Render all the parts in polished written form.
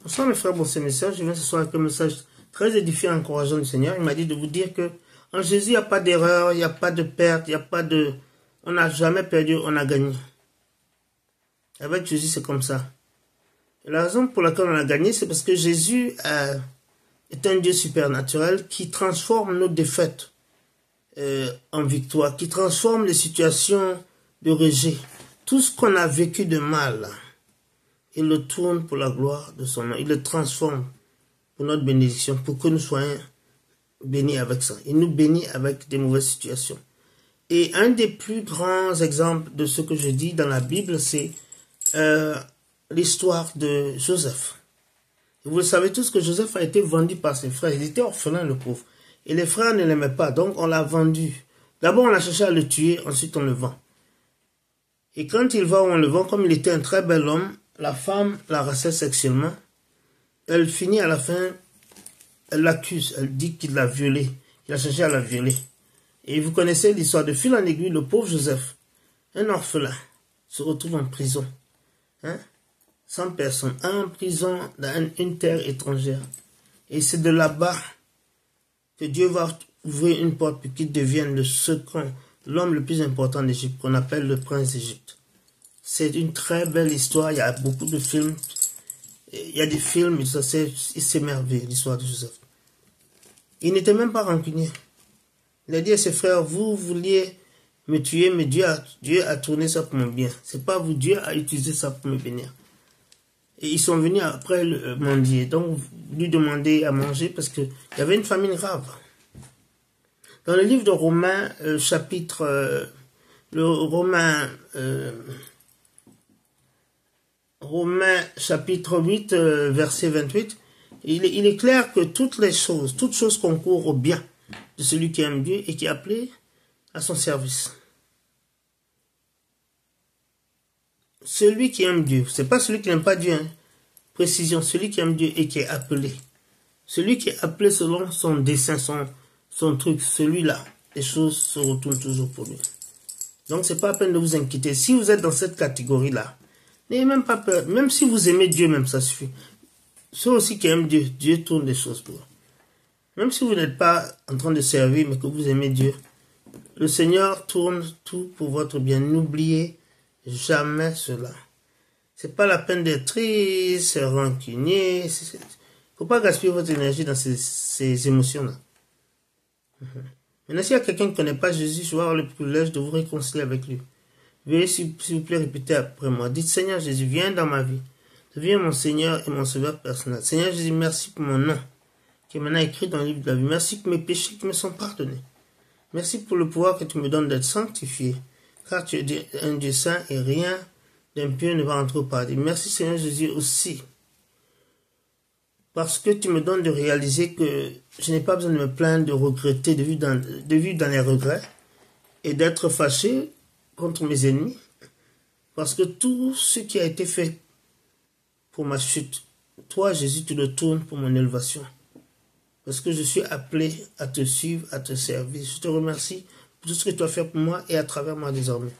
Bonsoir mes frères, bonsoir mes sœurs. Je viens ce soir avec un message très édifiant, encourageant du Seigneur. Il m'a dit de vous dire que en Jésus, il n'y a pas d'erreur, il n'y a pas de perte, il n'y a pas de... On n'a jamais perdu, on a gagné. Avec Jésus, c'est comme ça. Et la raison pour laquelle on a gagné, c'est parce que Jésus est un Dieu supernaturel qui transforme nos défaites en victoire, qui transforme les situations de rejet. Tout ce qu'on a vécu de mal, il le tourne pour la gloire de son nom. Il le transforme pour notre bénédiction, pour que nous soyons bénis avec ça. Il nous bénit avec des mauvaises situations. Et un des plus grands exemples de ce que je dis dans la Bible, c'est l'histoire de Joseph. Et vous le savez tous que Joseph a été vendu par ses frères. Il était orphelin, le pauvre. Et les frères ne l'aimaient pas, donc on l'a vendu. D'abord, on a cherché à le tuer, ensuite on le vend. Et quand il va où on le vend, comme il était un très bel homme, la femme l'harassait sexuellement. Elle finit à la fin, elle l'accuse, elle dit qu'il l'a violée, qu'il a cherché à la violer. Et vous connaissez l'histoire de fil en aiguille, le pauvre Joseph, un orphelin, se retrouve en prison. Sans personne, en prison dans une terre étrangère. Et c'est de là-bas que Dieu va ouvrir une porte pour qu'il devienne le second, l'homme le plus important d'Égypte, qu'on appelle le prince d'Égypte. C'est une très belle histoire, il y a beaucoup de films. Il y a des films, il s'émerveille, l'histoire de Joseph. Il n'était même pas rancunier. Il a dit à ses frères, vous vouliez me tuer, mais Dieu a tourné ça pour mon bien. C'est pas vous, Dieu a utilisé ça pour me bénir. Et ils sont venus après le mendier, donc lui demander à manger parce qu'il y avait une famine grave. Dans le livre de Romains, Romains chapitre 8, verset 28, il est clair que toutes choses concourent au bien de celui qui aime Dieu et qui est appelé à son service. Celui qui aime Dieu, c'est pas celui qui n'aime pas Dieu, hein. Précision, celui qui aime Dieu et qui est appelé. Celui qui est appelé selon son dessein, son truc, celui-là, les choses se retournent toujours pour lui. Donc c'est pas la peine de vous inquiéter. Si vous êtes dans cette catégorie-là, n'ayez même pas peur. Même si vous aimez Dieu, même ça suffit. Ceux aussi qui aiment Dieu, Dieu tourne les choses pour vous. Même si vous n'êtes pas en train de servir, mais que vous aimez Dieu, le Seigneur tourne tout pour votre bien. N'oubliez jamais cela. C'est pas la peine d'être triste, rancunier. Faut pas gaspiller votre énergie dans ces émotions-là. Maintenant, s'il y a quelqu'un qui ne connaît pas Jésus, je vais avoir le privilège de vous réconcilier avec lui. Veuillez, s'il vous plaît, répéter après moi. Dites, Seigneur Jésus, viens dans ma vie. Deviens mon Seigneur et mon Sauveur personnel. Seigneur Jésus, merci pour mon nom, qui est maintenant écrit dans le livre de la vie. Merci pour mes péchés qui me sont pardonnés. Merci pour le pouvoir que tu me donnes d'être sanctifié, car tu es un Dieu saint et rien d'impur ne va entrer au paradis. Merci Seigneur Jésus aussi, parce que tu me donnes de réaliser que je n'ai pas besoin de me plaindre, de regretter, de vivre dans les regrets et d'être fâché contre mes ennemis, parce que tout ce qui a été fait pour ma chute, toi Jésus, tu le tournes pour mon élévation, parce que je suis appelé à te suivre, à te servir. Je te remercie pour tout ce que tu as fait pour moi et à travers moi désormais,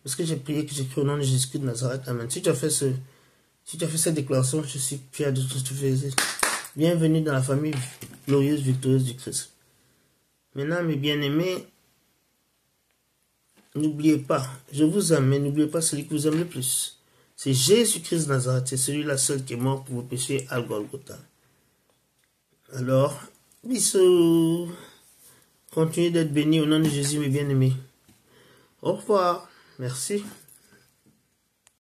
parce que j'ai prié, que j'ai cru au nom de Jésus-Christ de Nazareth. Amen. Si tu as fait cette déclaration, je suis fier de tout ce que tu faisais. Bienvenue dans la famille glorieuse, victorieuse du Christ. Maintenant, mes bien-aimés, n'oubliez pas, je vous aime, mais n'oubliez pas celui qui vous aime le plus. C'est Jésus-Christ de Nazareth, c'est celui-là seul qui est mort pour vos péchés à Golgotha. Alors, bisous. Continuez d'être bénis au nom de Jésus, mes bien-aimés. Au revoir. Merci.